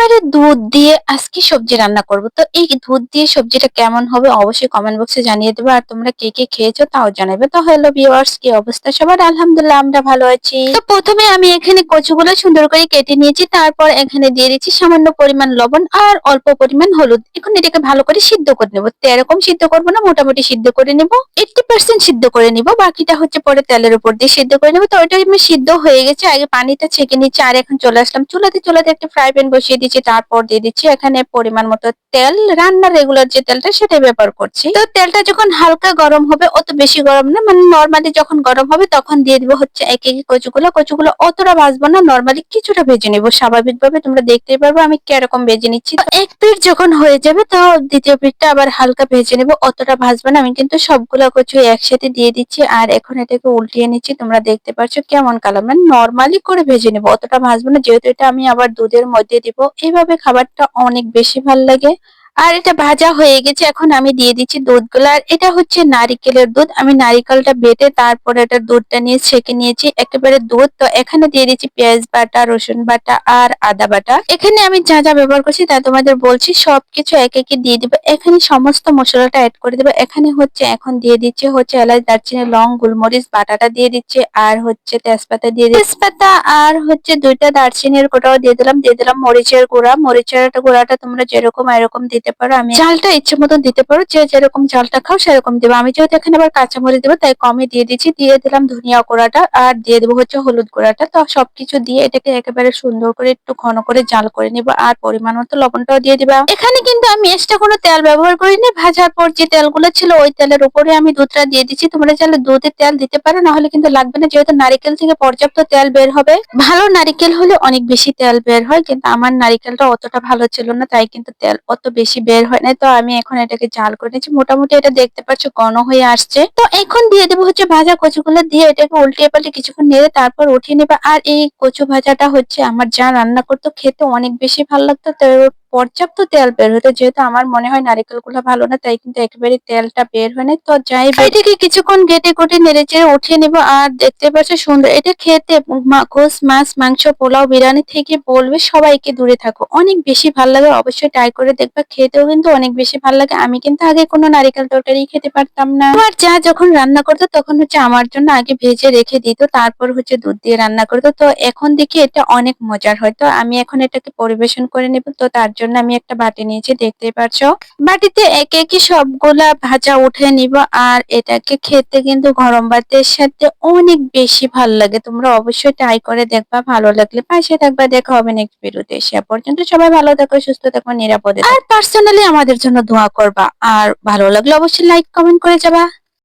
একেবারে দুধ দিয়ে আজকে সবজি রান্না করব। তো এই দুধ দিয়ে সবজিটা কেমন হবে অবশ্যই কমেন্ট বক্সে জানিয়ে দেবে। আর তোমরা কে কে খেয়েছো তাও জানাবে। তো হ্যালো ভিউয়ার্স, কি অবস্থা সবার? আলহামদুলিল্লাহ আমরা ভালো আছি। তো প্রথমে আমি এখানে কচুগুলো সুন্দর করে কেটে নিয়েছি। তারপর এখানে দিয়ে দিচ্ছি সামান্য পরিমাণ লবণ আর অল্প পরিমাণ হলুদ। এখন এটাকে ভালো করে সিদ্ধ করে নেব। তো এরকম সিদ্ধ করবো না, মোটামুটি সিদ্ধ করে নেব। 80% সিদ্ধ করে নিব, বাকিটা হচ্ছে পরে তেলের উপর দিয়ে সিদ্ধ করে নেব। তো ওইটা আমি সিদ্ধ হয়ে গেছে, আগে পানিটা ছেঁকে নিচ্ছি। আর এখন চলে আসলাম চুলাতে একটা ফ্রাই প্যান বসিয়ে দিচ্ছি। তারপর দিয়ে দিচ্ছি এখানে পরিমাণ মতো তেল, রান্নার রেগুলার যে তেলটা সেটাই ব্যবহার করছি। তো তেলটা যখন হালকা গরম হবে, অত বেশি গরম না, মানে নর্মালি যখন গরম হবে তখন দিয়ে দিব হচ্ছে এক এক কচুগুলো অতটা ভাজবো না, নর্মালি কিছুটা ভেজে নেবো। স্বাভাবিকভাবে তোমরা দেখতেই পারবে আমি কিরকম ভেজে নিচ্ছি। তো এক পিঠ যখন হয়ে যাবে তো দ্বিতীয় পিঠটা আবার হালকা ভেজে নেবো, অতটা ভাজবো না। আমি কিন্তু সবগুলা কচু একসাথে দিয়ে দিচ্ছি আর এখন এটাকে উল্টিয়ে নিচ্ছি। তোমরা দেখতে পাচ্ছ কেমন কালার, মানে নর্মালি করে ভেজে নেবো, অতটা ভাজবো না, যেহেতু এটা আমি আবার দুধের মধ্যে দিব। এইভাবে খাবারটা অনেক বেশি ভাল লাগে। আর এটা ভাজা হয়ে গেছে, এখন আমি দিয়ে দিচ্ছি দুধগুলো। আর এটা হচ্ছে নারিকেলের দুধ, আমি নারিকেলটা বেটে তারপরে এটা দুধটা নিয়ে ছেঁকে নিয়েছি একেবারে দুধ। তো এখানে দিয়ে দিচ্ছি পেঁয়াজ বাটা, রসুন বাটা আর আদা বাটা। এখানে আমি যা যা ব্যবহার করছি তা তোমাদের বলছি, সবকিছু এক একে দিয়ে দিব। এখানে সমস্ত মশলাটা অ্যাড করে দেবো। এখানে হচ্ছে এখন দিয়ে দিচ্ছি হচ্ছে এলাচ, দারচিনি, লং, গোলমরিচ বাটাটা দিয়ে দিচ্ছি। আর হচ্ছে তেজপাতা দিয়ে তেজপাতা আর হচ্ছে দুইটা দারচিনির গোটাও দিয়ে দিলাম মরিচের গুঁড়া। মরিচের গুঁড়াটা তোমরা যেরকম এরকম দিতে পারো, আমি ঝালটা ইচ্ছে মতন দিতে পারো, যে যেরকম ঝালটা খাও সেরকম দেবো। আমি যেহেতু এখানে আবার কাঁচামরিচ দেবো তাই কমই দিয়ে দিচ্ছি। দিয়ে দিলাম ধনিয়া গুঁড়াটা আর দিয়ে দেবো হচ্ছে হলুদ গুঁড়াটা। তো সবকিছু দিয়ে এটাকে একেবারে সুন্দর করে একটু ঘন করে জাল করে নিবো। আর পরিমাণ মতো লবণটাও দিয়ে দিবা। এখানে কিন্তু আমি এক্সট্রা কোনো তেল ব্যবহার করিনি, ভাজার পর যে তেলগুলো ছিল ওই তেলের উপরে আমি দুধটা দিয়ে দিচ্ছি। তোমরা চাইলে দুধের তেল দিতে পারো, না হলে কিন্তু লাগবে না, যেহেতু নারিকেল থেকে পর্যাপ্ত তেল বের হবে। ভালো নারিকেল হলে অনেক বেশি তেল বের হয়, কিন্তু আমার নারিকেলটা অতটা ভালো ছিল না, তাই কিন্তু তেল অত বেশি বের হয় না। তো আমি এখন এটাকে জাল করে নিচ্ছি, মোটামুটি এটা দেখতে পাচ্ছ ঘন হয়ে আসছে। তো এখন দিয়ে দেবো হচ্ছে ভাজা কচুগুলো, দিয়ে এটাকে উল্টিয়ে পাল্টে কিছুক্ষণ নেড়ে তারপর উঠিয়ে নেবা। আর এই কচু ভাজাটা হচ্ছে আমার যা রান্না করতো খেতে অনেক বেশি ভালো লাগতো। তো পর্যাপ্ত তেল বের হতো, যেহেতু আমার মনে হয় নারিকেল গুলো ভালো না, তাই কিন্তু একেবারে তেলটা বের হয় না। তো যাই এটাকে কিছুক্ষণ ঘেটে ঘুটে নেড়ে চেড়ে উঠিয়ে নিবো। আর দেখতে পাচ্ছ সুন্দর, এটা খেতে গোস, মাছ, মাংস, পোলাও, বিরিয়ানি থেকে বলবে সবাইকে দূরে থাকো, অনেক বেশি ভালো লাগে। অবশ্যই ট্রাই করে দেখবা, খেতেও কিন্তু অনেক বেশি ভালো লাগে। আমি কিন্তু আগে কোনো নারিকেল তরকারি খেতে পারতাম না। আমার যা যখন রান্না করতো তখন হচ্ছে আমার জন্য আগে ভেজে রেখে দিত, তারপর হচ্ছে দুধ দিয়ে রান্না করতো। তো এখন দেখি এটা অনেক মজার হয়। তো আমি এখন এটাকে পরিবেশন করে নেব। তো তার জন্য আমি একটা বাটি নিয়েছি, দেখতেই পাচ্ছো। বাটিতে একে একে সবগুলা ভাজা উঠে নিব। আর এটাকে খেতে কিন্তু গরম ভাতের সাথে অনেক বেশি ভালো লাগে। তোমরা অবশ্যই ট্রাই করে দেখবা, ভালো লাগলে পাশে থাকবা। দেখা হবে নেক্সট ভিডিওতে। সে পর্যন্ত সবাই ভালো থাকো, সুস্থ থাকো, নিরাপদে থাকো। আর পার্সোনালি আমাদের জন্য দোয়া করবা। আর ভালো লাগলে অবশ্যই লাইক কমেন্ট করে যাবা।